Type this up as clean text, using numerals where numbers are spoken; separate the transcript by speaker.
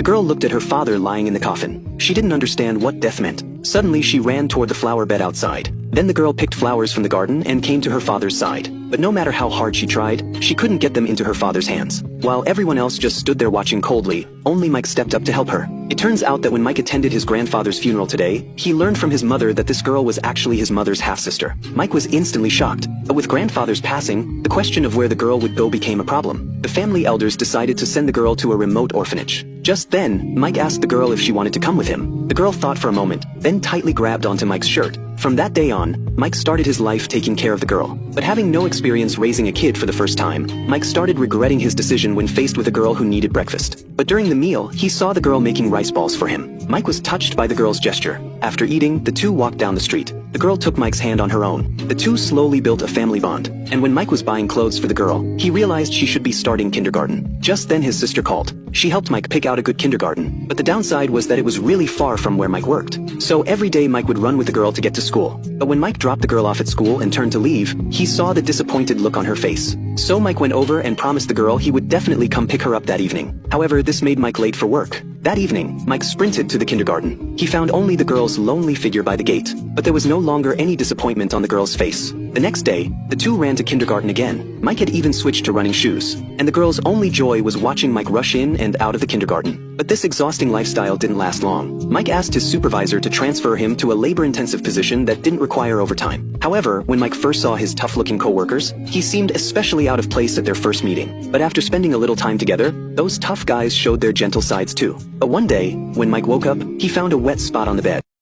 Speaker 1: The girl looked at her father lying in the coffin. She didn't understand what death meant. Suddenly she ran toward the flower bed outside. Then the girl picked flowers from the garden and came to her father's side. But no matter how hard she tried, she couldn't get them into her father's hands. While everyone else just stood there watching coldly, only Mike stepped up to help her. It turns out that when Mike attended his grandfather's funeral today, he learned from his mother that this girl was actually his mother's half-sister. Mike was instantly shocked, but with grandfather's passing, the question of where the girl would go became a problem. The family elders decided to send the girl to a remote orphanage. Just then, Mike asked the girl if she wanted to come with him. The girl thought for a moment, then tightly grabbed onto Mike's shirt. From that day on, Mike started his life taking care of the girl. But having no experience raising a kid for the first time, Mike started regretting his decision when faced with a girl who needed breakfast. But during the meal, he saw the girl making rice balls for him. Mike was touched by the girl's gesture. After eating, the two walked down the street. The girl took Mike's hand on her own. The two slowly built a family bond. And when Mike was buying clothes for the girl, he realized she should be starting kindergarten. Just then his sister called. She helped Mike pick out a good kindergarten. But the downside was that it was really far from where Mike worked. So every day Mike would run with the girl to get to school. But when Mike dropped the girl off at school and turned to leave, he saw the disappointed look on her face. So Mike went over and promised the girl he would definitely come pick her up that evening. However, this made Mike late for work. That evening, Mike sprinted to the kindergarten. He found only the girl's lonely figure by the gate. But there was no longer any disappointment on the girl's face. The next day, the two ran to kindergarten again. Mike had even switched to running shoes. And the girl's only joy was watching Mike rush in and out of the kindergarten. But this exhausting lifestyle didn't last long. Mike asked his supervisor to transfer him to a labor-intensive position that didn't require overtime. However, when Mike first saw his tough-looking co-workers, he seemed especially out of place at their first meeting. But after spending a little time together, those tough guys showed their gentle sides too. But one day, when Mike woke up, he found a wet spot on the bed.